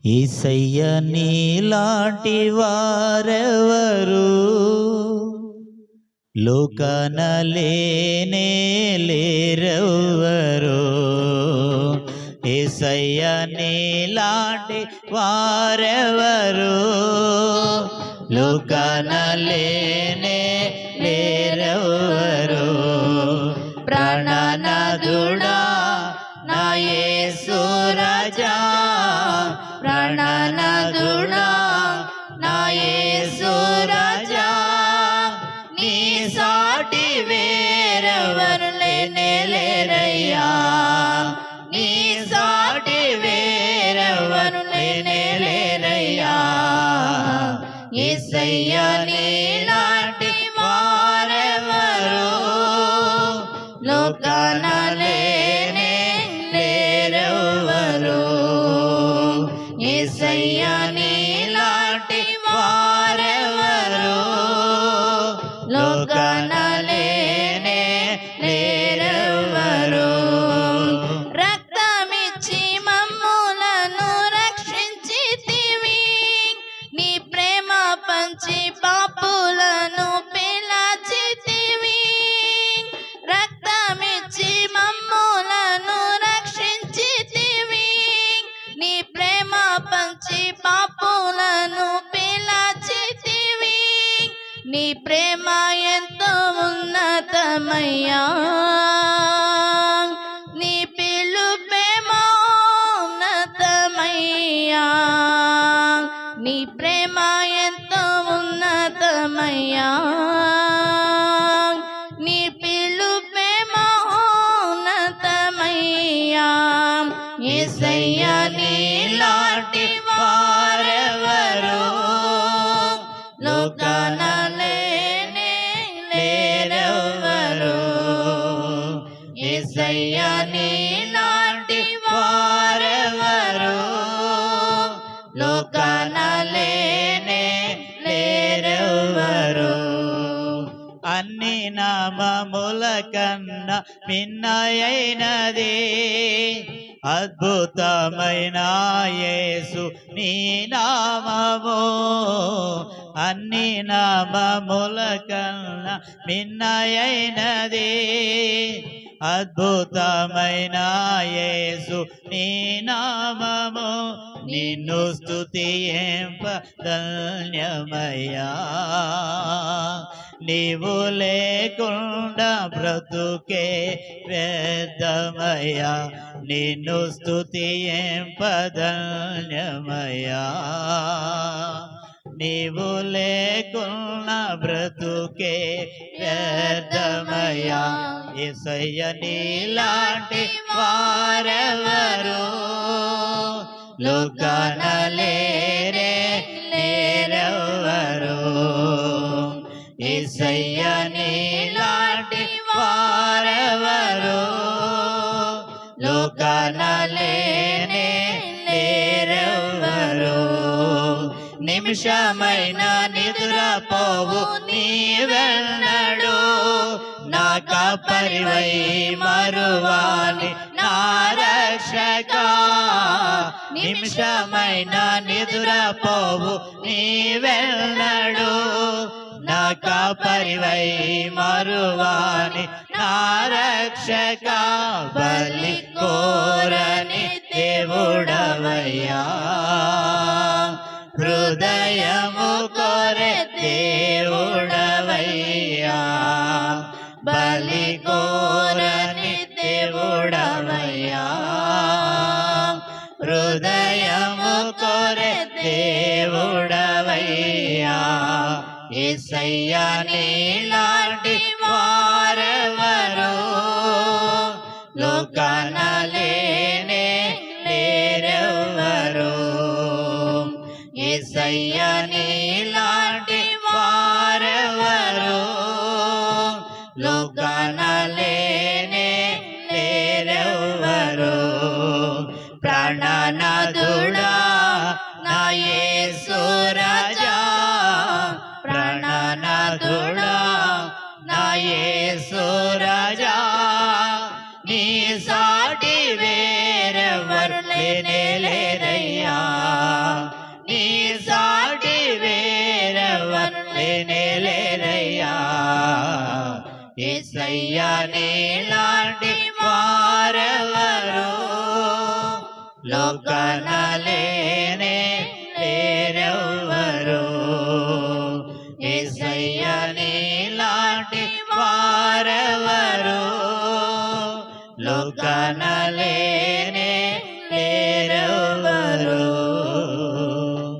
యేసయ్య నీలాంటి వారెవరు లోకాన లేనే లేరెవ్వరు. యేసయ్య నీలాంటి వారెవరు లోకాన లేనే లేరెవ్వరు. ప్రాణనాథుడా నా యేసు రాజా, ప్రాణనాథుడా నా యేసు రాజా, నీ సాటి వేరెవరు లేనే లేరయ్యా, నీ సాటి వేరెవరు లేనే లేరయ్యా. యేసయ్య నీలాంటి వారెవరు లోకాన లేనే లేరెవ్వరు. యేసయ్య నీలాంటి వారెవరు లోకాన లేనే లేరెవ్వరు. రక్తమిచ్చి మమ్ములను రక్షించితివి, నీ ప్రేమ పంచి పాపులను పిలచితివి. రక్తమిచ్చి మమ్ములను రక్షించితివి, నీ ప్రేమ పంచి పాపులను పిలచితివి. నీ ప్రేమ ఎంతో ఉన్నతమయ్యా, నీ పిలుపేమో ఉన్నతమయ్యా. నీ ప్రేమ ఎంతో ఉన్నతమయ్యా, నీ పిలుపేమో ఉన్నతమయ్యా. యేసయ్య నీలాంటి వారెవరు లోకాన లేనే లేరెవ్వరు. యేసయ్య నీలాంటి వారెవరు లోకాన లేనే లేరెవ్వరు. అన్ని నామముల కన్నా మిన్నయైనది అద్భుతమైన యేసు నీ నామము. అన్ని నామముల కన్నా మిన్నయైనది అద్భుతమైన యేసు నీ నామము. నిన్ను స్తుతింప ధన్యమయ్యా, నీవు లేకుండా బ్రతుకే వ్యర్థమయ్యా. నిన్ను స్తుతింప ధన్యమయ్యా, నీవు లేకున్నా బ్రతుకే వ్యర్థమయ్యా. యేసయ్య నీలాంటి వారెవరు లోకాన లేరే లేరెవ్వరు. యేసయ్య నీలాంటి వారెవరు లోకాన లేనే లేరెవ్వరు. నిమిషమైన నిద్రపోవు నీవెన్నడు, నా కాపరివై మరువాని నా రక్షక. నిమిషమైన నిద్రపోవు నీవెన్నడు, నా కాపరివై మరువాని నా రక్షక. బలి కోరని దేవుడవయ్యా, హృదయము కోరే దేవుడవయ్యా. బలి కోరని దేవుడవయ్యా, హృదయము కోరే దేవుడవయ్యా. యేసయ్య నీలాంటి వారెవరు లోకాన లేనే లేరెవ్వరు. యేసయ్య నీలాంటి వారెవరు లోకాన లేనే లేరెవ్వరు. ప్రాణనాథుడా నా యేసు రాజా, ప్రాణనాథుడా నా యేసు రాజా, నీ సాటి వేరెవరు లేనే లేరయ్యా. యేసయ్యా నీలాంటి వారెవరు లోకాన లేనే లేరెవ్వరు యేసయ్యా నీలాంటి వారెవరు లోకాన